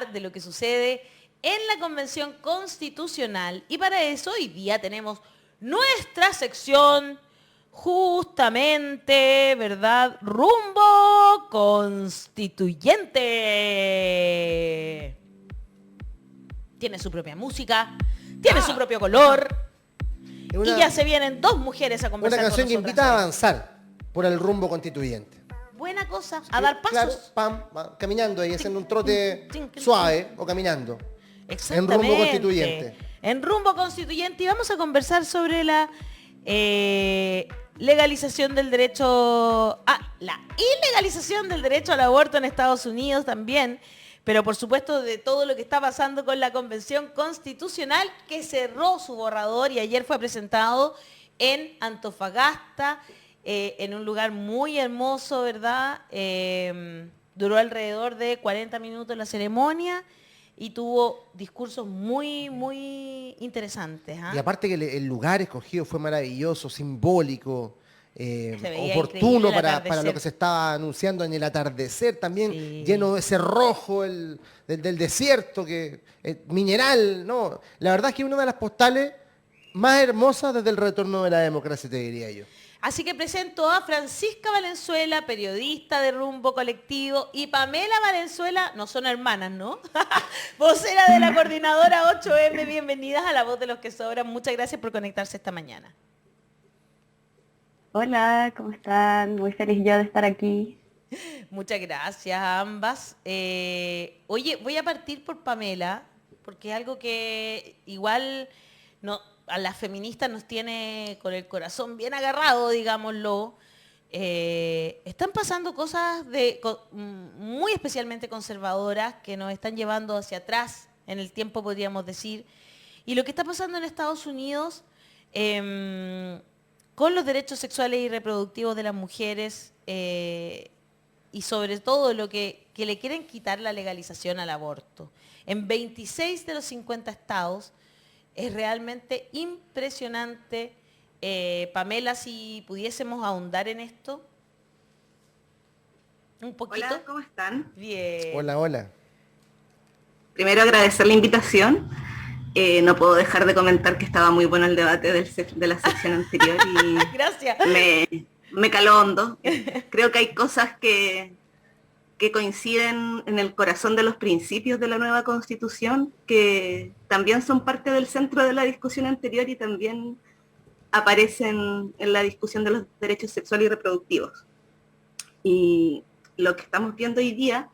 de lo que sucede en la Convención Constitucional. Y para eso hoy día tenemos nuestra sección justamente, ¿verdad? Rumbo Constituyente. Tiene su propia música, tiene su propio color. Y ya se vienen dos mujeres a conversar una con canción que nosotras invita a hoy. avanzar por el rumbo constituyente. Buena cosa, a dar pasos. Claro, caminando ahí, haciendo un trote suave o caminando. Exactamente. En rumbo constituyente. En rumbo constituyente. Y vamos a conversar sobre la legalización del derecho... la ilegalización del derecho al aborto en Estados Unidos también. Pero por supuesto de todo lo que está pasando con la Convención Constitucional que cerró su borrador y ayer fue presentado en Antofagasta, en un lugar muy hermoso, ¿verdad? Duró alrededor de 40 minutos la ceremonia y tuvo discursos muy, muy interesantes. Y aparte que el lugar escogido fue maravilloso, simbólico, increíble oportuno el para lo atardecer. que se estaba anunciando en el atardecer también, Sí. lleno de ese rojo del desierto, mineral, ¿no? La verdad es que una de las postales más hermosas desde el retorno de la democracia, te diría yo. Así que presento a Francisca Valenzuela, periodista de Rumbo Colectivo, y Pamela Valenzuela, no son hermanas, ¿no? Vocera de la coordinadora 8M, bienvenidas a La Voz de los que Sobran. Muchas gracias por conectarse esta mañana. Hola, ¿cómo están? Muy feliz yo de estar aquí. Muchas gracias a ambas. Oye, voy a partir por Pamela, porque es algo que igual a las feministas nos tiene con el corazón bien agarrado, digámoslo. Están pasando cosas muy especialmente conservadoras que nos están llevando hacia atrás en el tiempo, podríamos decir. Y lo que está pasando en Estados Unidos con los derechos sexuales y reproductivos de las mujeres y sobre todo lo que le quieren quitar la legalización al aborto. En 26 de los 50 estados es realmente impresionante. Pamela, si pudiésemos ahondar en esto un poquito. Hola, ¿cómo están? Bien. Hola, hola. Primero agradecer la invitación. No puedo dejar de comentar que estaba muy bueno el debate de la sección anterior y Gracias. me caló hondo. Creo que hay cosas que coinciden en el corazón de los principios de la nueva Constitución, que también son parte del centro de la discusión anterior y también aparecen en la discusión de los derechos sexuales y reproductivos. Y lo que estamos viendo hoy día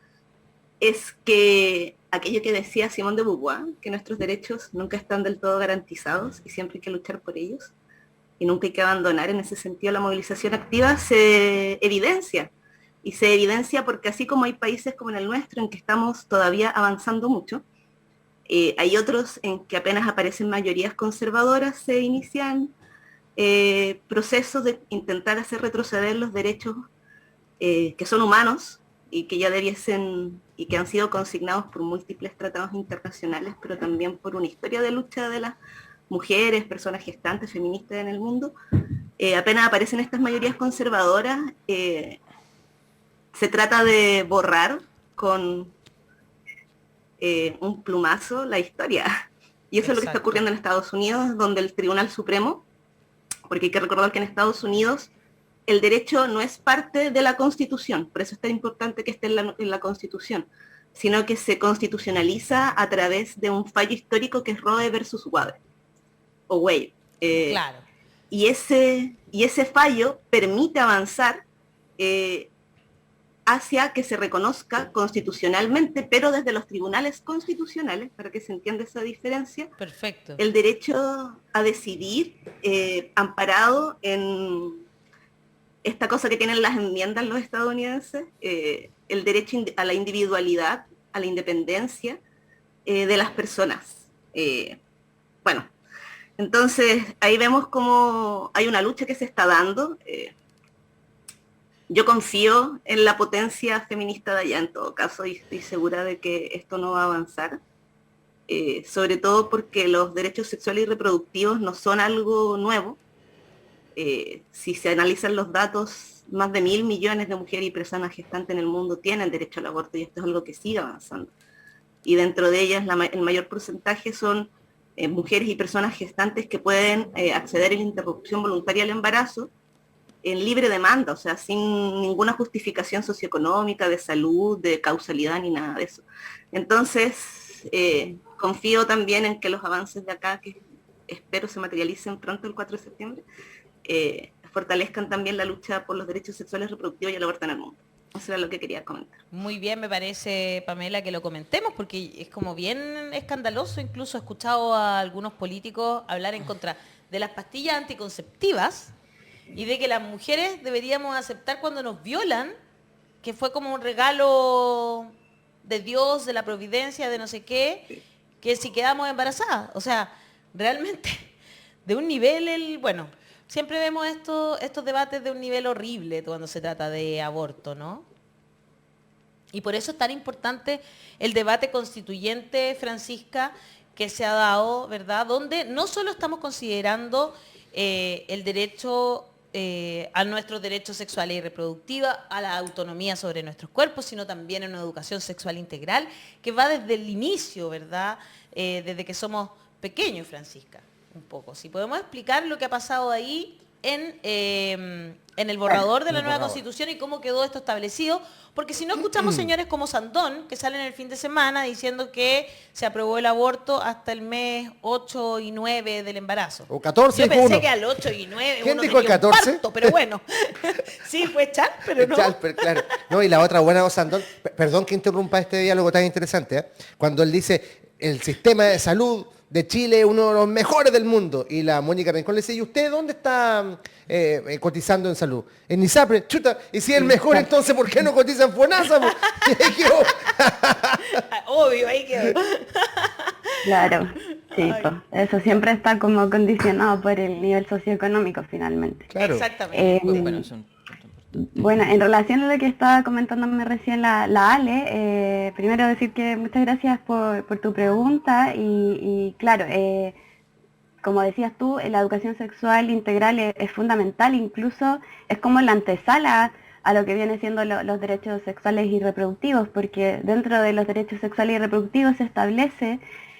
es que aquello que decía Simone de Beauvoir, que nuestros derechos nunca están del todo garantizados y siempre hay que luchar por ellos y nunca hay que abandonar, en ese sentido la movilización activa se evidencia. Y se evidencia porque así como hay países como en el nuestro en que estamos todavía avanzando mucho, hay otros en que apenas aparecen mayorías conservadoras, se inician procesos de intentar hacer retroceder los derechos que son humanos y que ya debiesen y que han sido consignados por múltiples tratados internacionales, pero también por una historia de lucha de las mujeres, personas gestantes, feministas en el mundo. Apenas aparecen estas mayorías conservadoras, se trata de borrar con un plumazo la historia. Y eso es lo que está ocurriendo en Estados Unidos, donde el Tribunal Supremo, porque hay que recordar que en Estados Unidos el derecho no es parte de la Constitución, por eso es tan importante que esté en la Constitución, sino que se constitucionaliza a través de un fallo histórico que es Roe versus Wade. O Wade. Claro. Y ese fallo permite avanzar hacia que se reconozca constitucionalmente, pero desde los tribunales constitucionales, para que se entienda esa diferencia. Perfecto. El derecho a decidir, amparado en esta cosa que tienen las enmiendas los estadounidenses, el derecho a la individualidad, a la independencia de las personas. Bueno, entonces ahí vemos cómo hay una lucha que se está dando. Yo confío en la potencia feminista de allá en todo caso y estoy segura de que esto no va a avanzar, sobre todo porque los derechos sexuales y reproductivos no son algo nuevo. Si se analizan los datos, más de 1.000 millones de mujeres y personas gestantes en el mundo tienen derecho al aborto y esto es algo que sigue avanzando. y dentro de ellas el mayor porcentaje son mujeres y personas gestantes que pueden acceder a la interrupción voluntaria del embarazo en libre demanda, o sea, sin ninguna justificación socioeconómica, de salud, de causalidad, ni nada de eso. Entonces, confío también en que los avances de acá, que espero se materialicen pronto el 4 de septiembre, fortalezcan también la lucha por los derechos sexuales reproductivos y el aborto en el mundo. Eso era lo que quería comentar. Muy bien, me parece, Pamela, que lo comentemos, porque es como bien escandaloso. Incluso he escuchado a algunos políticos hablar en contra de las pastillas anticonceptivas y de que las mujeres deberíamos aceptar cuando nos violan, que fue como un regalo de Dios, de la providencia, de no sé qué, que si quedamos embarazadas. O sea, realmente, de un nivel, bueno, siempre vemos estos debates de un nivel horrible cuando se trata de aborto, ¿no? Y por eso es tan importante el debate constituyente, Francisca, que se ha dado, ¿verdad? Donde no solo estamos considerando el derecho a nuestros derechos sexuales y reproductivos, a la autonomía sobre nuestros cuerpos, sino también en una educación sexual integral, que va desde el inicio, ¿verdad? Desde que somos pequeños, Francisca. Un poco. Si podemos explicar lo que ha pasado ahí en el borrador de la nueva Constitución y cómo quedó esto establecido, porque si no escuchamos señores como Sandón, que salen el fin de semana diciendo que se aprobó el aborto hasta el mes 8 y 9 del embarazo. O 14. Yo pensé que al 8 y 9 ¿Quién uno dijo el tenía un 14? parto, pero bueno. Sí, fue Char, pero no. Chalper, claro. No, y la otra buena cosa, Sandón, perdón que interrumpa este diálogo tan interesante, ¿eh? Cuando él dice el sistema de salud de Chile es uno de los mejores del mundo. Y la Mónica Rincón le dice, ¿y usted dónde está cotizando en salud? En ISAPRE, chuta, y si es el mejor, entonces ¿por qué no cotiza en FONASA? Y ahí quedó. Obvio, ahí quedó. Claro, sí, pues, eso siempre está como condicionado por el nivel socioeconómico finalmente. Claro. Exactamente. Bueno, es un punto importante. Bueno, en relación a lo que estaba comentándome recién la Ale, primero decir que muchas gracias por tu pregunta y claro, como decías tú, la educación sexual integral es fundamental, incluso es como la antesala a lo que viene siendo los derechos sexuales y reproductivos, porque dentro de los derechos sexuales y reproductivos se establece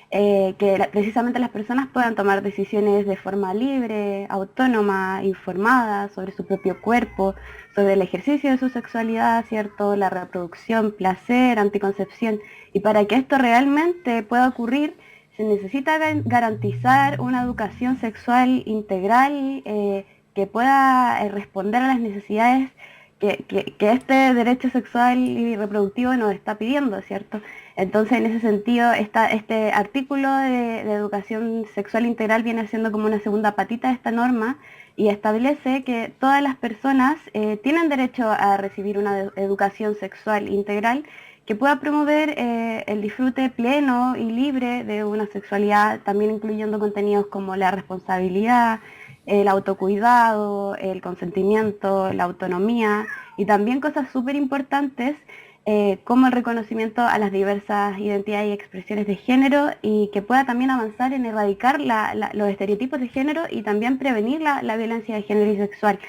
que precisamente las personas puedan tomar decisiones de forma libre, autónoma, informada sobre su propio cuerpo, sobre el ejercicio de su sexualidad, ¿cierto? La reproducción, placer, anticoncepción. Y para que esto realmente pueda ocurrir, se necesita garantizar una educación sexual integral que pueda responder a las necesidades que este derecho sexual y reproductivo nos está pidiendo, ¿cierto? Entonces, en ese sentido, este artículo de educación sexual integral viene siendo como una segunda patita de esta norma y establece que todas las personas tienen derecho a recibir una educación sexual integral que pueda promover el disfrute pleno y libre de una sexualidad, también incluyendo contenidos como la responsabilidad, el autocuidado, el consentimiento, la autonomía y también cosas súper importantes como el reconocimiento a las diversas identidades y expresiones de género y que pueda también avanzar en erradicar los estereotipos de género y también prevenir la violencia de género y sexual.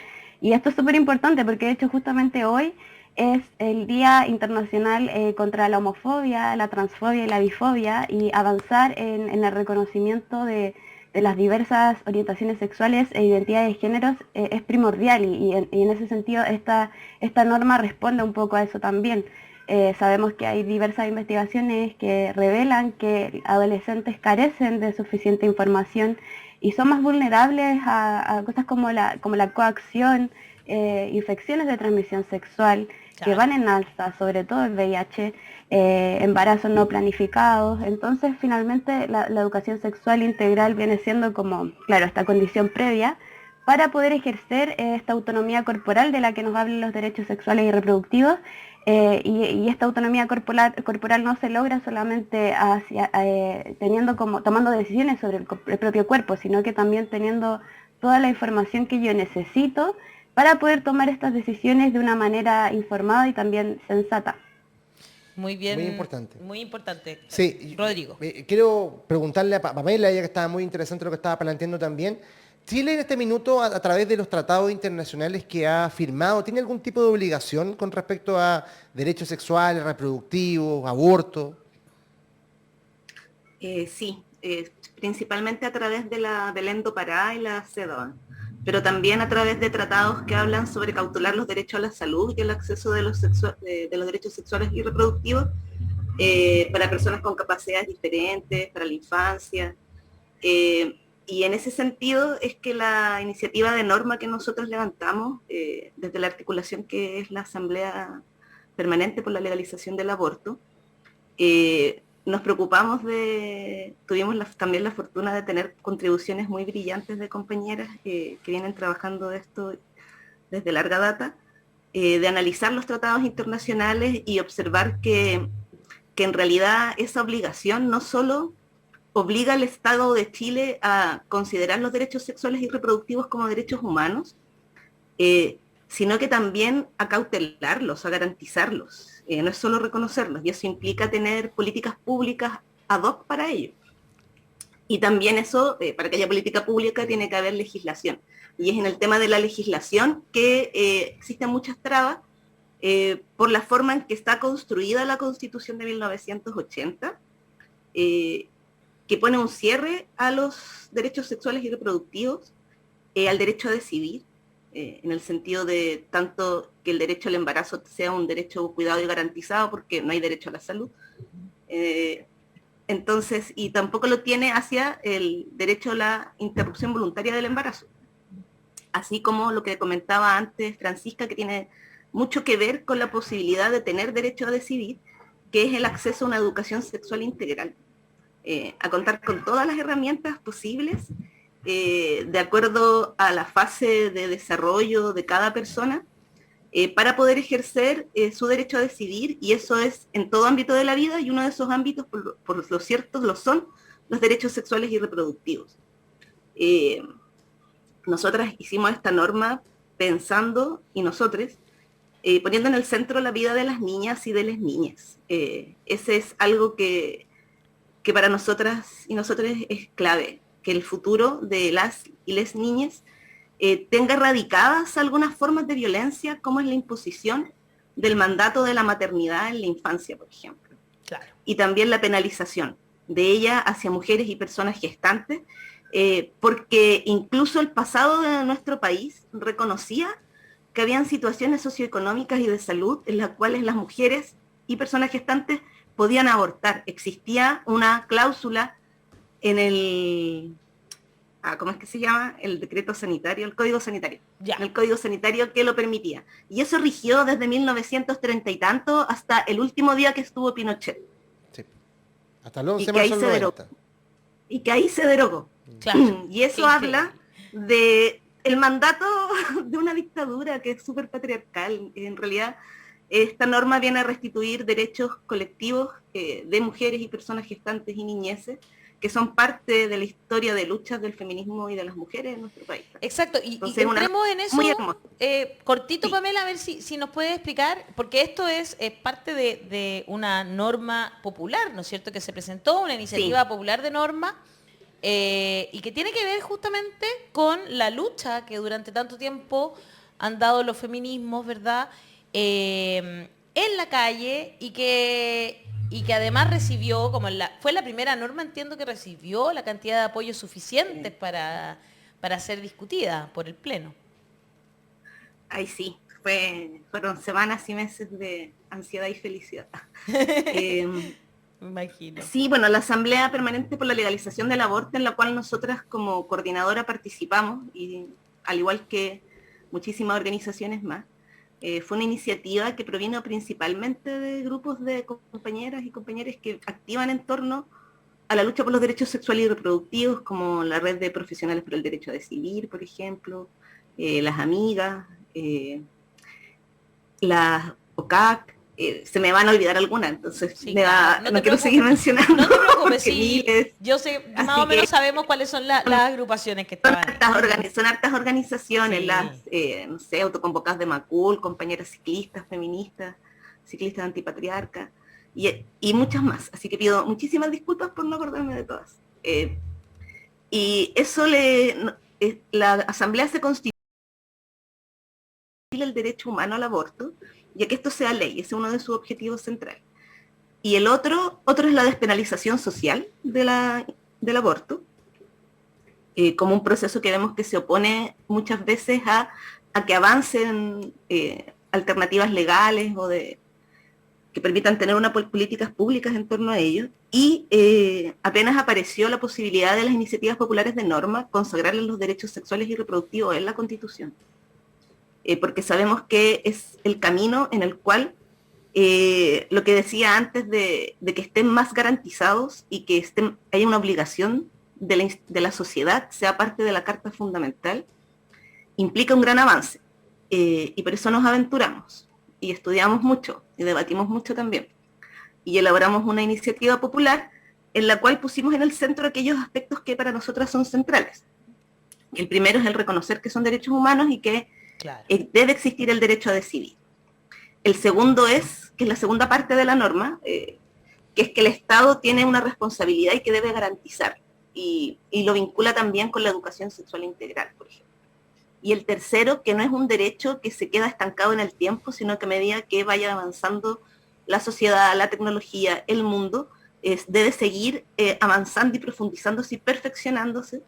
Y esto es súper importante porque de hecho justamente hoy es el Día Internacional contra la Homofobia, la Transfobia y la Bifobia y avanzar en el reconocimiento de las diversas orientaciones sexuales e identidades de géneros es primordial y en ese sentido esta norma responde un poco a eso también. Sabemos que hay diversas investigaciones que revelan que adolescentes carecen de suficiente información y son más vulnerables a cosas como la coacción, infecciones de transmisión sexual, que van en alza, sobre todo el VIH, embarazos no planificados. Entonces, finalmente, la educación sexual integral viene siendo como, claro, esta condición previa para poder ejercer esta autonomía corporal de la que nos hablan los derechos sexuales y reproductivos. Y esta autonomía corporal no se logra solamente tomando decisiones sobre el propio cuerpo, sino que también teniendo toda la información que yo necesito para poder tomar estas decisiones de una manera informada y también sensata. Muy bien. Muy importante. Muy importante. Sí, Rodrigo. Quiero preguntarle a Pamela, ya que estaba muy interesante lo que estaba planteando también. Chile en este minuto, a través de los tratados internacionales que ha firmado, ¿tiene algún tipo de obligación con respecto a derechos sexuales, reproductivos, aborto? Sí, principalmente a través de la Belén do Pará y la CEDAW, pero también a través de tratados que hablan sobre cautelar los derechos a la salud y el acceso de los derechos sexuales y reproductivos para personas con capacidades diferentes, para la infancia. Y en ese sentido es que la iniciativa de norma que nosotros levantamos desde la articulación que es la Asamblea Permanente por la Legalización del Aborto, nos preocupamos tuvimos también la fortuna de tener contribuciones muy brillantes de compañeras que vienen trabajando de esto desde larga data, de analizar los tratados internacionales y observar que en realidad esa obligación no solo obliga al Estado de Chile a considerar los derechos sexuales y reproductivos como derechos humanos, sino que también a cautelarlos, a garantizarlos. No es solo reconocerlos, y eso implica tener políticas públicas ad hoc para ello. Y también eso, para que haya política pública, tiene que haber legislación. Y es en el tema de la legislación que existen muchas trabas por la forma en que está construida la Constitución de 1980, que pone un cierre a los derechos sexuales y reproductivos, al derecho a decidir, en el sentido de tanto que el derecho al embarazo sea un derecho cuidado y garantizado, porque no hay derecho a la salud. Entonces, y tampoco lo tiene hacia el derecho a la interrupción voluntaria del embarazo. Así como lo que comentaba antes Francisca, que tiene mucho que ver con la posibilidad de tener derecho a decidir, que es el acceso a una educación sexual integral. A contar con todas las herramientas posibles, de acuerdo a la fase de desarrollo de cada persona, para poder ejercer su derecho a decidir, y eso es en todo ámbito de la vida, y uno de esos ámbitos, por lo cierto, lo son los derechos sexuales y reproductivos. Nosotras hicimos esta norma pensando, y nosotros, poniendo en el centro la vida de las niñas y de las niñas. Ese es algo que para nosotras y nosotros es clave, que el futuro de las y les niñas tenga erradicadas algunas formas de violencia, como es la imposición del mandato de la maternidad en la infancia, por ejemplo. Claro. Y también la penalización de ella hacia mujeres y personas gestantes, porque incluso el pasado de nuestro país reconocía que habían situaciones socioeconómicas y de salud en las cuales las mujeres y personas gestantes podían abortar. Existía una cláusula en el, ¿cómo es que se llama? El decreto sanitario, el código sanitario. Ya. El código sanitario que lo permitía. Y eso rigió desde 1930 y tanto hasta el último día que estuvo Pinochet. Sí. Hasta el 11 Y de que ahí marzo se del derogó. 90. Y que ahí se derogó. Claro. Y eso Qué habla de el mandato de una dictadura que es súper patriarcal. En realidad, esta norma viene a restituir derechos colectivos de mujeres y personas gestantes y niñeces, que son parte de la historia de luchas del feminismo y de las mujeres en nuestro país. Exacto, y Entonces, entremos en eso muy hermoso. cortito, Sí. Pamela, a ver si nos puede explicar, porque esto es parte de una norma popular, ¿no es cierto?, que se presentó, una iniciativa popular de norma, y que tiene que ver justamente con la lucha que durante tanto tiempo han dado los feminismos, ¿verdad?, en la calle, y que además recibió, fue la primera norma, entiendo que recibió la cantidad de apoyos suficientes para ser discutida por el Pleno. Ay, sí, fueron semanas y meses de ansiedad y felicidad. Me imagino. Sí, bueno, la Asamblea Permanente por la Legalización del Aborto, en la cual nosotras como coordinadora participamos, y al igual que muchísimas organizaciones más, fue una iniciativa que provino principalmente de grupos de compañeras y compañeros que activan en torno a la lucha por los derechos sexuales y reproductivos, como la Red de Profesionales por el Derecho a Decidir, por ejemplo, las amigas, las OCAC, se me van a olvidar algunas, entonces Sí, no quiero preocupes. seguir mencionando. No te preocupes, porque sí, miles. yo sé, Así más o menos que- sabemos cuáles son las agrupaciones que Son estaban ahí. son hartas organizaciones, Sí. las, no sé, autoconvocadas de Macul, compañeras ciclistas, feministas, ciclistas antipatriarcas, y muchas más. Así que pido muchísimas disculpas por no acordarme de todas. Y eso la Asamblea se constituye el derecho humano al aborto, ya que esto sea ley, ese es uno de sus objetivos centrales. Y el otro es la despenalización social del aborto, como un proceso que vemos que se opone muchas veces a que avancen alternativas legales o que permitan tener unas políticas públicas en torno a ello. Y apenas apareció la posibilidad de las iniciativas populares de norma consagrarles los derechos sexuales y reproductivos en la Constitución. Porque sabemos que es el camino en el cual lo que decía antes de que estén más garantizados y que haya una obligación de la sociedad, sea parte de la Carta Fundamental, implica un gran avance. Y por eso nos aventuramos y estudiamos mucho y debatimos mucho también. Y elaboramos una iniciativa popular en la cual pusimos en el centro aquellos aspectos que para nosotras son centrales. El primero es el reconocer que son derechos humanos y que debe existir el derecho a decidir. El segundo que es la segunda parte de la norma, que es que el Estado tiene una responsabilidad y que debe garantizar. Y lo vincula también con la educación sexual integral, por ejemplo. Y el tercero, que no es un derecho que se queda estancado en el tiempo, sino que a medida que vaya avanzando la sociedad, la tecnología, el mundo, debe seguir avanzando y profundizándose y perfeccionándose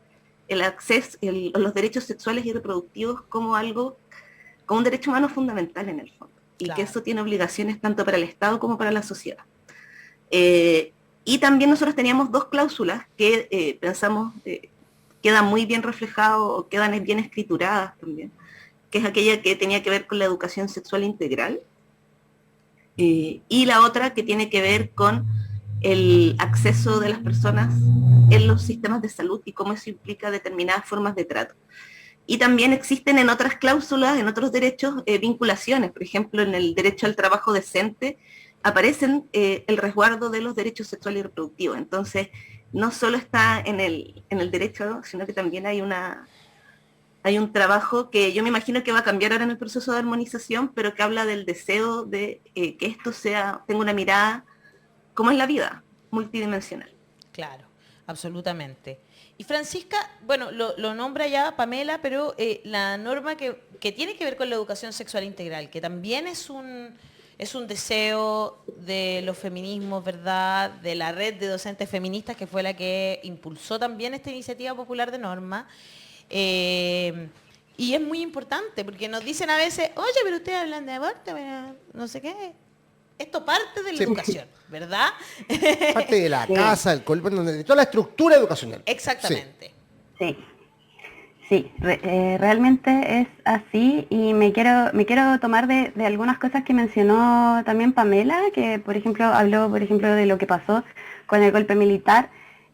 el acceso, los derechos sexuales y reproductivos como un derecho humano fundamental en el fondo. Y que eso tiene obligaciones tanto para el Estado como para la sociedad. Y también nosotros teníamos 2 cláusulas que pensamos quedan muy bien reflejadas o quedan bien escrituradas también, que es aquella que tenía que ver con la educación sexual integral, y la otra que tiene que ver con el acceso de las personas en los sistemas de salud y cómo eso implica determinadas formas de trato. Y también existen en otras cláusulas, en otros derechos, vinculaciones. Por ejemplo, en el derecho al trabajo decente aparecen el resguardo de los derechos sexuales y reproductivos. Entonces, no solo está en el derecho, sino que también hay un trabajo que yo me imagino que va a cambiar ahora en el proceso de armonización, pero que habla del deseo de que esto tenga una mirada, como es la vida, multidimensional. Claro, absolutamente. Y Francisca, bueno, lo nombra ya Pamela, pero la norma que tiene que ver con la educación sexual integral, que también es un deseo de los feminismos, ¿verdad?, de la red de docentes feministas, que fue la que impulsó también esta iniciativa popular de norma. Y es muy importante, porque nos dicen a veces, oye, pero ustedes hablan de aborto, pero no sé qué. Esto parte de la educación, ¿verdad? Parte de la casa, el colegio, de toda la estructura educacional. Exactamente. Sí, realmente es así, y me quiero tomar de algunas cosas que mencionó también Pamela, que por ejemplo habló de lo que pasó con el golpe militar.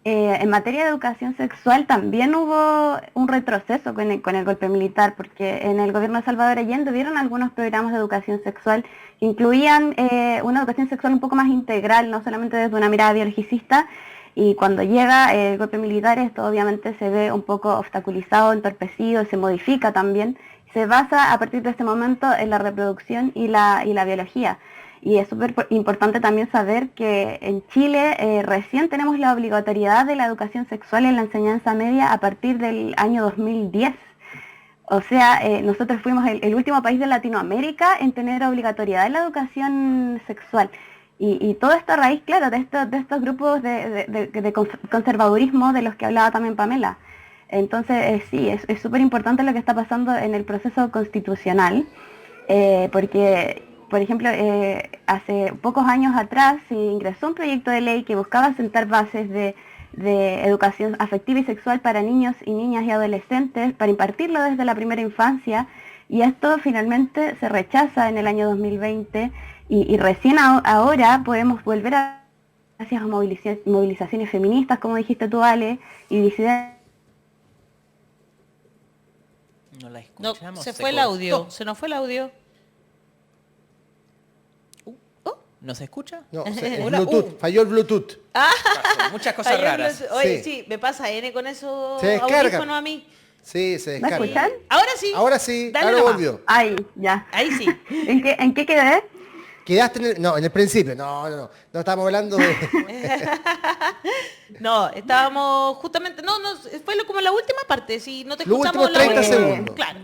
En materia de educación sexual también hubo un retroceso con el golpe militar, porque en el gobierno de Salvador Allende hubieron algunos programas de educación sexual que incluían una educación sexual un poco más integral, no solamente desde una mirada biologicista, y cuando llega el golpe militar esto obviamente se ve un poco obstaculizado, entorpecido, se modifica también, se basa a partir de este momento en la reproducción y la biología. Y es súper importante también saber que en Chile recién tenemos la obligatoriedad de la educación sexual en la enseñanza media a partir del año 2010. O sea, nosotros fuimos el último país de Latinoamérica en tener obligatoriedad en la educación sexual. Y todo esto a raíz, claro, de estos grupos de conservadurismo de los que hablaba también Pamela. Entonces, sí, es súper importante lo que está pasando en el proceso constitucional, porque... Por ejemplo, hace pocos años atrás se ingresó un proyecto de ley que buscaba sentar bases de educación afectiva y sexual para niños y niñas y adolescentes, para impartirlo desde la primera infancia, y esto finalmente se rechaza en el año 2020, y recién ahora podemos volver gracias a movilizaciones feministas, como dijiste tú, Ale, y disidencias. No la escuchamos. No, se fue el audio, se nos fue el audio. ¿No se escucha? No, el Bluetooth, falló el Bluetooth. Muchas cosas raras. Oye, sí, me pasa N con eso Se descarga. audífonos a mí. Sí, se ¿Me descarga. escuchan? Ahora sí. Dale ahora nomás. volvió. Ay, ya. Ahí sí. ¿En qué quedé? Quedaste en el principio. No estábamos hablando de... No, estábamos justamente, fue como la última parte, si no te Los escuchamos últimos 30 la segundos. Claro.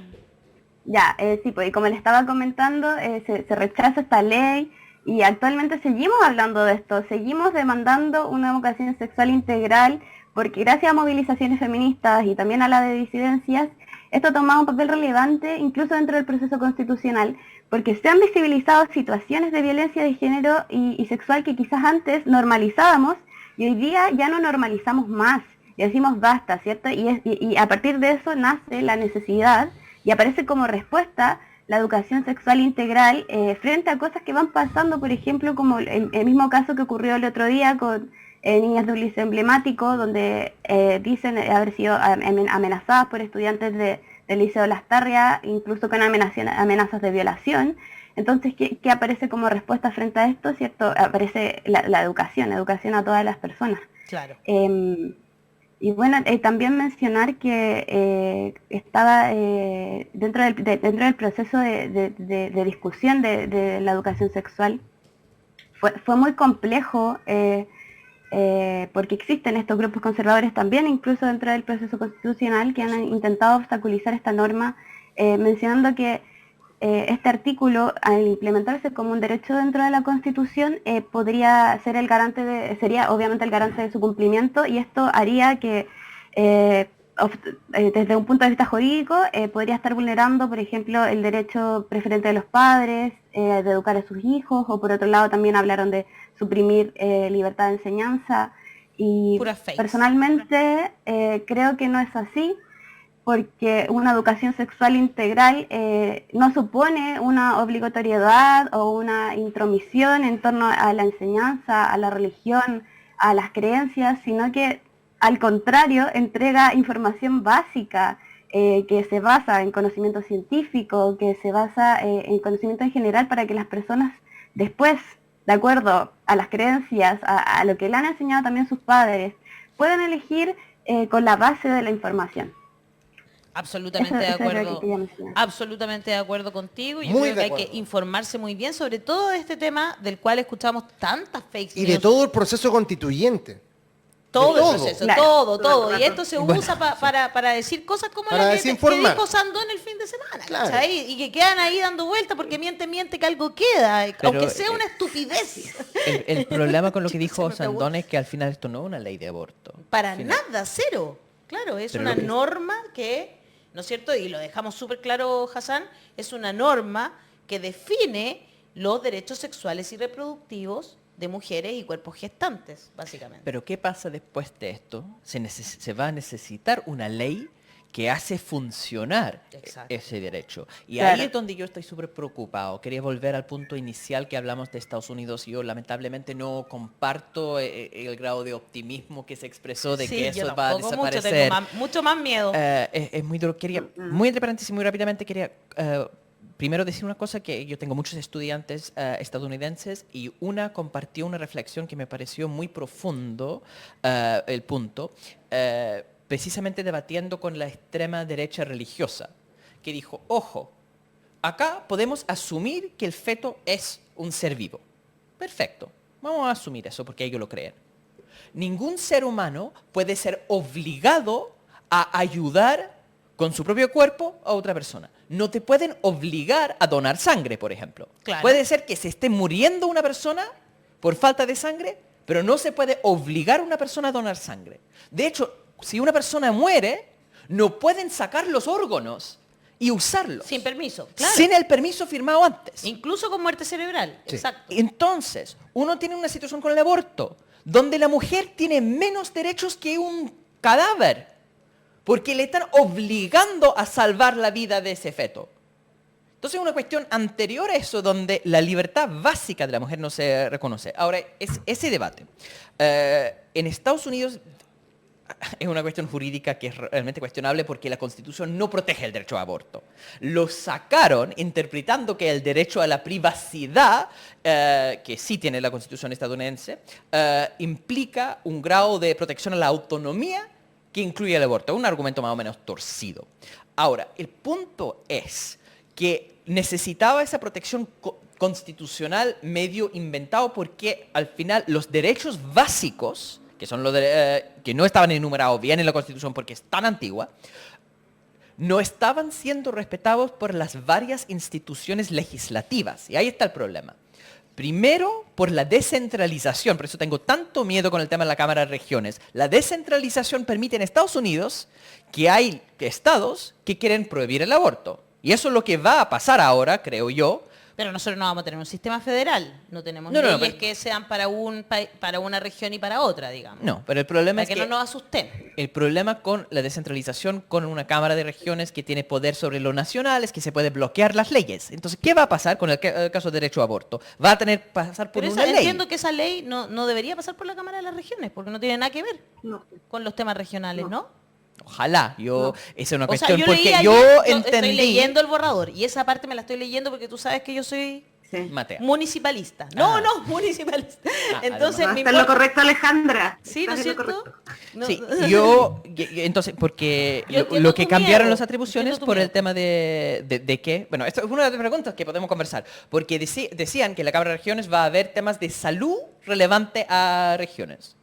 Ya, sí, pues y como les estaba comentando, se rechaza esta ley, Y actualmente seguimos hablando de esto, seguimos demandando una educación sexual integral, porque gracias a movilizaciones feministas y también a la de disidencias, esto ha tomado un papel relevante incluso dentro del proceso constitucional, porque se han visibilizado situaciones de violencia de género y sexual que quizás antes normalizábamos y hoy día ya no normalizamos más y decimos basta, ¿cierto? Y a partir de eso nace la necesidad y aparece como respuesta la educación sexual integral frente a cosas que van pasando, por ejemplo, como el mismo caso que ocurrió el otro día con niñas de un liceo emblemático, donde dicen haber sido amenazadas por estudiantes del Liceo Lastarria, incluso con amenazas de violación. Entonces, ¿qué aparece como respuesta frente a esto? ¿Cierto? Aparece la educación a todas las personas. Claro. Y bueno, también mencionar que estaba dentro del proceso de discusión de la educación sexual, fue muy complejo porque existen estos grupos conservadores también, incluso dentro del proceso constitucional, que han intentado obstaculizar esta norma, mencionando que este artículo, al implementarse como un derecho dentro de la Constitución, podría ser sería obviamente el garante de su cumplimiento, y esto haría que desde un punto de vista jurídico podría estar vulnerando, por ejemplo, el derecho preferente de los padres de educar a sus hijos, o por otro lado también hablaron de suprimir libertad de enseñanza, y personalmente creo que no es así, porque una educación sexual integral no supone una obligatoriedad o una intromisión en torno a la enseñanza, a la religión, a las creencias, sino que al contrario entrega información básica que se basa en conocimiento científico, que se basa en conocimiento en general, para que las personas después, de acuerdo a las creencias, a lo que le han enseñado también sus padres, puedan elegir con la base de la información. Absolutamente de acuerdo. Absolutamente de acuerdo contigo. Yo creo que hay que informarse muy bien sobre todo de este tema del cual escuchamos tantas fake news. Y de todo el proceso constituyente. Todo el proceso, claro, todo. Y esto se usa para decir cosas como la que dijo Sandón el fin de semana, claro. Y que quedan ahí dando vueltas porque miente que algo queda, pero, aunque sea una estupidez. El problema con lo que dijo Sandón es que al final esto no es una ley de aborto. Para nada, cero. Claro, es una norma que, ¿no es cierto? Y lo dejamos súper claro, Hassan, es una norma que define los derechos sexuales y reproductivos de mujeres y cuerpos gestantes, básicamente. Pero ¿qué pasa después de esto? Se va a necesitar una ley que hace funcionar ese derecho. Y ahí es donde yo estoy súper preocupado. Quería volver al punto inicial que hablamos de Estados Unidos. Yo lamentablemente no comparto el grado de optimismo que se expresó de que eso va a desaparecer. Tengo mucho más miedo. Es muy duro. Muy entre paréntesis, muy rápidamente, quería primero decir una cosa, que yo tengo muchos estudiantes estadounidenses y una compartió una reflexión que me pareció muy profundo, el punto, precisamente debatiendo con la extrema derecha religiosa, que dijo, ojo, acá podemos asumir que el feto es un ser vivo. Perfecto, vamos a asumir eso porque ellos lo creen. Ningún ser humano puede ser obligado a ayudar con su propio cuerpo a otra persona. No te pueden obligar a donar sangre, por ejemplo. Claro. Puede ser que se esté muriendo una persona por falta de sangre, pero no se puede obligar a una persona a donar sangre. De hecho, si una persona muere, no pueden sacar los órganos y usarlos. Sin permiso, claro. Sin el permiso firmado antes. Incluso con muerte cerebral, sí. Exacto. Entonces, uno tiene una situación con el aborto, donde la mujer tiene menos derechos que un cadáver, porque le están obligando a salvar la vida de ese feto. Entonces es una cuestión anterior a eso, donde la libertad básica de la mujer no se reconoce. Ahora, es ese debate. En Estados Unidos es una cuestión jurídica que es realmente cuestionable porque la Constitución no protege el derecho a aborto. Lo sacaron interpretando que el derecho a la privacidad, que sí tiene la Constitución estadounidense, implica un grado de protección a la autonomía que incluye el aborto. Un argumento más o menos torcido. Ahora, el punto es que necesitaba esa protección constitucional medio inventado porque al final los derechos básicos, que son los que no estaban enumerados bien en la Constitución porque es tan antigua, no estaban siendo respetados por las varias instituciones legislativas. Y ahí está el problema. Primero, por la descentralización, por eso tengo tanto miedo con el tema de la Cámara de Regiones. La descentralización permite en Estados Unidos que hay estados que quieren prohibir el aborto. Y eso es lo que va a pasar ahora, creo yo. Pero nosotros no vamos a tener un sistema federal, no tenemos No, leyes pero- que sean para para una región y para otra, digamos. No, pero el problema Para es que que no nos asusten. el problema con la descentralización, con una Cámara de Regiones que tiene poder sobre lo nacional, es que se puede bloquear las leyes. Entonces, ¿qué va a pasar con el caso de derecho a aborto? Va a tener que pasar por Pero una ley. entiendo que esa ley no debería pasar por la Cámara de las Regiones, porque no tiene nada que ver No. con los temas regionales, ¿no? Ojalá, esa es una O sea, cuestión, yo porque leí yo ayer, estoy entendí... leyendo el borrador, y esa parte me la estoy leyendo porque tú sabes que yo soy Sí. Matea. municipalista. No, Ah. no, municipalista. Ah, Entonces, No, me está en lo importa- correcto, Alejandra. Sí, ¿no es Estás en lo cierto? correcto. No- Sí, entonces, porque Yo entiendo lo que tu cambiaron miedo, las atribuciones entiendo tu por el miedo. tema de qué, bueno, esto es una de las preguntas que podemos conversar, porque decían que en la Cámara de Regiones va a haber temas de salud relevante a regiones.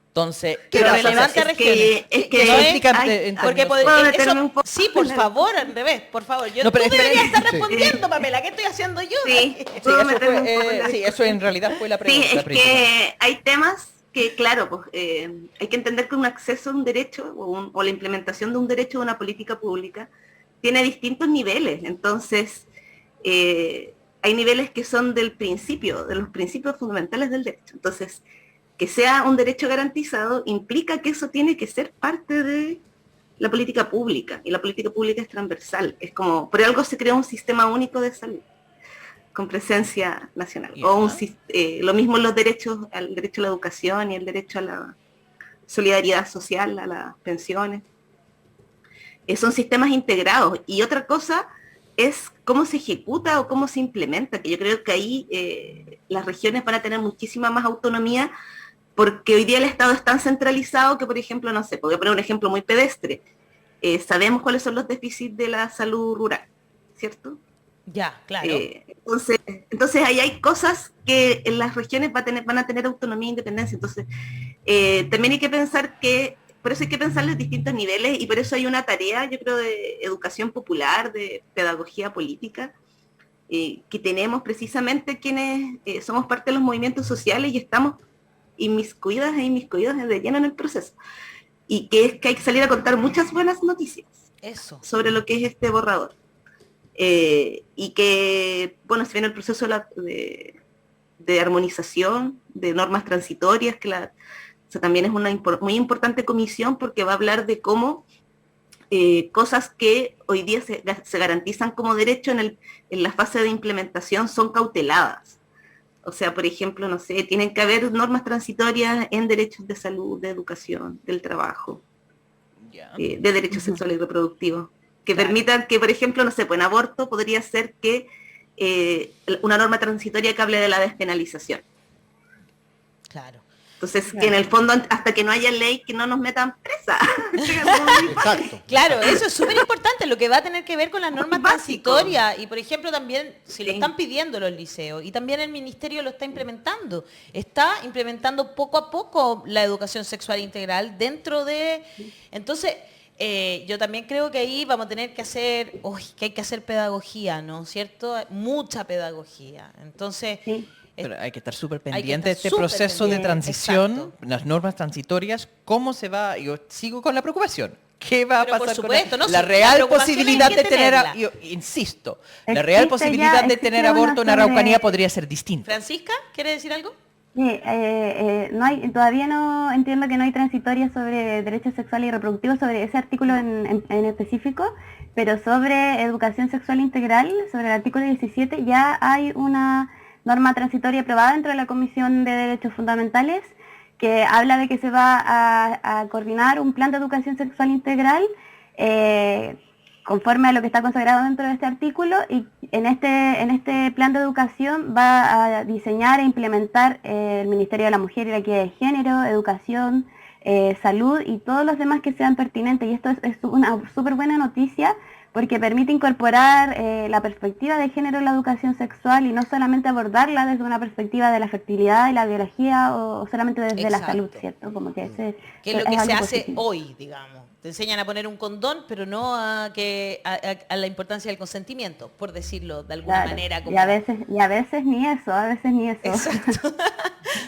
Entonces, ¿qué Pero va a pasar? relevante a Es que- regiones. es Que que no es- explica hay- en Porque términos- ¿Puedo eso, meterme un poco? sí, por favor, al revés, por favor. No, pero tú deberías esperen. estar respondiendo, Pamela. ¿Qué estoy haciendo yo? Sí, Sí, puedo eso meterme un fue, poco en la sí, eso en realidad fue la Sí, pregunta es principal. que hay temas que, claro, pues, hay que entender que un acceso a un derecho o la implementación de un derecho de una política pública tiene distintos niveles. Entonces, hay niveles que son del principio, de los principios fundamentales del derecho. Entonces, que sea un derecho garantizado implica que eso tiene que ser parte de la política pública, y la política pública es transversal. Es como, por algo se creó un sistema único de salud con presencia nacional. Ya. O lo mismo los derechos, el derecho a la educación y el derecho a la solidaridad social, a las pensiones. Son sistemas integrados. Y otra cosa es cómo se ejecuta o cómo se implementa, que yo creo que ahí las regiones van a tener muchísima más autonomía, porque hoy día el Estado es tan centralizado que, por ejemplo, no sé, voy a poner un ejemplo muy pedestre. Sabemos cuáles son los déficits de la salud rural, ¿cierto? Ya, claro. Entonces ahí hay cosas que en las regiones van a tener autonomía e independencia. Entonces, también hay que pensar que, por eso hay que pensar los distintos niveles, y por eso hay una tarea, yo creo, de educación popular, de pedagogía política, que tenemos precisamente quienes somos parte de los movimientos sociales y estamos inmiscuidas e inmiscuidos de lleno en el proceso. Y que es que hay que salir a contar muchas buenas noticias Eso. sobre lo que es este borrador. Y que, bueno, se viene el proceso de armonización, de normas transitorias, que o sea, también es una muy importante comisión, porque va a hablar de cómo cosas que hoy día se garantizan como derecho en la fase de implementación son cauteladas. O sea, por ejemplo, no sé, tienen que haber normas transitorias en derechos de salud, de educación, del trabajo, Ya. de derechos sexuales y reproductivos, que permitan que, por ejemplo, no sé, pues en aborto podría ser que una norma transitoria que hable de la despenalización. Claro. Entonces, que en el fondo, hasta que no haya ley, que no nos metan presa. Exacto. Claro, eso es súper importante, lo que va a tener que ver con las normas Básico. transitorias. Y por ejemplo también, si lo Sí. están pidiendo los liceos, y también el ministerio lo está implementando poco a poco la educación sexual integral dentro de... Entonces, yo también creo que ahí vamos a tener que hacer, que hay que hacer pedagogía, ¿no? ¿Cierto? Mucha pedagogía. Entonces... Sí. Pero hay que estar súper Hay que pendiente de estar este súper proceso de pendiente, transición, exacto. las normas transitorias, cómo se va, yo sigo con la preocupación. ¿Qué va a Pero por pasar supuesto, con no, la sí, real la preocupación posibilidad hay que de tener, tenerla. yo insisto, la real Existe posibilidad ya- de existe tener una aborto en sobre- Araucanía podría ser distinta? Francisca, ¿quiere decir algo? Sí, no hay, todavía no entiendo que no hay transitoria sobre derechos sexuales y reproductivos, sobre ese artículo en específico, pero sobre educación sexual integral, sobre el artículo 17, ya hay una norma transitoria aprobada dentro de la Comisión de Derechos Fundamentales, que habla de que se va a coordinar un plan de educación sexual integral conforme a lo que está consagrado dentro de este artículo, y en este plan de educación va a diseñar e implementar el Ministerio de la Mujer y la Equidad de Género, Educación, salud y todos los demás que sean pertinentes. Y esto es una súper buena noticia, porque permite incorporar la perspectiva de género en la educación sexual y no solamente abordarla desde una perspectiva de la fertilidad y la biología o solamente desde la Exacto. salud, ¿cierto? Como que Que es lo que se algo hace positivo. hoy, digamos. Te enseñan a poner un condón, pero no a la importancia del consentimiento, por decirlo de alguna Claro, manera. y a veces ni eso, Exacto.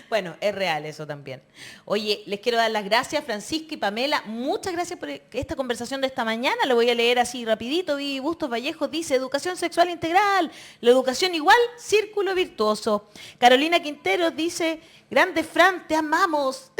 Bueno, es real eso también. Oye, les quiero dar las gracias, Francisca y Pamela. Muchas gracias por esta conversación de esta mañana. Lo voy a leer así rapidito. Vivi Bustos Vallejo dice, educación sexual integral, la educación igual, círculo virtuoso. Carolina Quinteros dice, grande Fran, te amamos.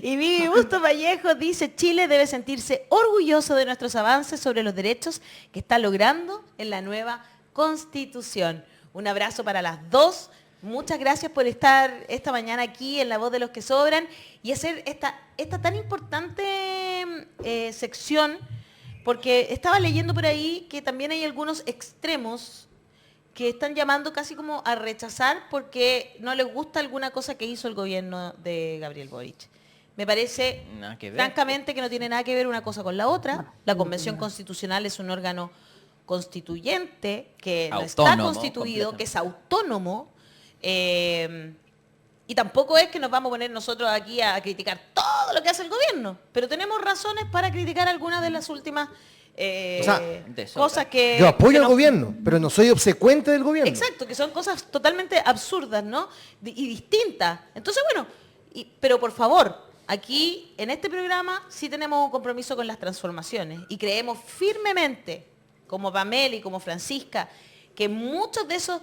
Y Vivi Bustos Vallejo dice, Chile debe sentirse orgulloso de nuestros avances sobre los derechos que está logrando en la nueva Constitución. Un abrazo para las dos. Muchas gracias por estar esta mañana aquí en La Voz de los que Sobran y hacer esta tan importante sección, porque estaba leyendo por ahí que también hay algunos extremos que están llamando casi como a rechazar porque no les gusta alguna cosa que hizo el gobierno de Gabriel Boric. Me parece, Nada que ver. francamente, que no tiene nada que ver una cosa con la otra. La Convención Constitucional es un órgano constituyente que no está Autónomo, constituido, completamente. que es autónomo, y tampoco es que nos vamos a poner nosotros aquí a criticar todo lo que hace el gobierno, pero tenemos razones para criticar algunas de las últimas O sea, cosas que... Yo apoyo que al nos- gobierno, pero no soy obsecuente del gobierno. Exacto, que son cosas totalmente absurdas, ¿no? Y distintas. Entonces, bueno, pero por favor, aquí en este programa sí tenemos un compromiso con las transformaciones y creemos firmemente, como Pamela y como Francisca, que muchos de esos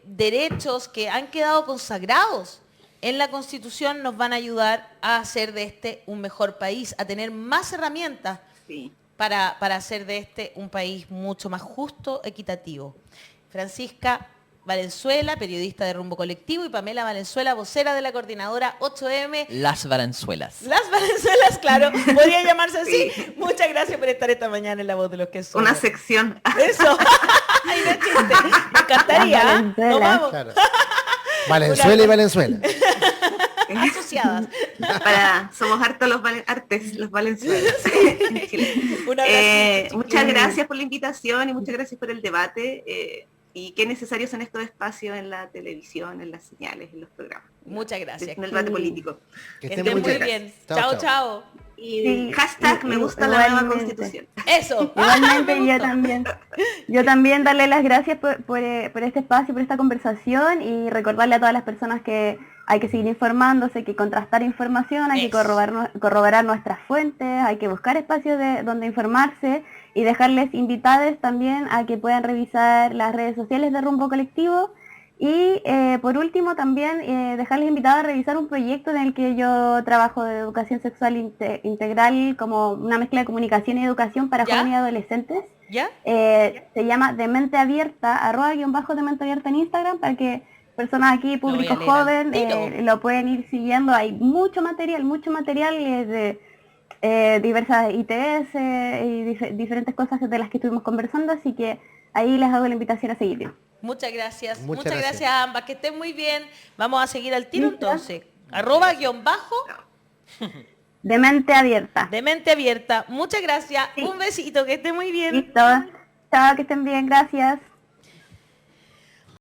derechos que han quedado consagrados en la Constitución nos van a ayudar a hacer de este un mejor país, a tener más herramientas Sí. para hacer de este un país mucho más justo, equitativo. Francisca Valenzuela, periodista de Rumbo Colectivo, y Pamela Valenzuela, vocera de la coordinadora 8M. Las Valenzuelas. Las Valenzuelas, claro, podría llamarse así. Muchas gracias por estar esta mañana en La Voz de los que son. Una sección. Eso. Ay, no es chiste. Me encantaría. Las ¿Ah? Valenzuelas. Nos vamos. Claro. Valenzuela y Valenzuela. Asociadas. Somos hartos los valenzuelos. en Chile. Un abrazo. Muchas gracias por la invitación y muchas gracias por el debate. Y qué necesarios son estos espacios en la televisión, en las señales, en los programas. Muchas gracias. En el debate político. Que Que estén estén muy bien. bien. Chao, Chao, chao. chao. Y Sí, hashtag me gusta la nueva igualmente. constitución. Eso. Igualmente, Me yo gustó. también darle las gracias por este espacio, por esta conversación y recordarle a todas las personas que hay que seguir informándose, hay que contrastar información, hay que Eso. corroborar nuestras fuentes, hay que buscar espacios donde informarse y dejarles invitadas también a que puedan revisar las redes sociales de Rumbo Colectivo. Y por último también dejarles invitados a revisar un proyecto en el que yo trabajo de educación sexual integral como una mezcla de comunicación y educación para ¿Ya? jóvenes y adolescentes. ¿Ya? Se llama De Mente Abierta, @_de Mente Abierta en Instagram, para que personas aquí, voy a público leer al joven, tiro. lo pueden ir siguiendo. Hay mucho material de diversas ITS y diferentes cosas de las que estuvimos conversando, así que ahí les hago la invitación a seguirlo. Muchas gracias. Muchas Muchas gracias. gracias a ambas. Que estén muy bien. Vamos a seguir al tiro Listo. entonces. @_ De Mente Abierta. de mente abierta. Muchas gracias. Sí. Un besito. Que esté muy bien. Listo. Chao, que estén bien, gracias.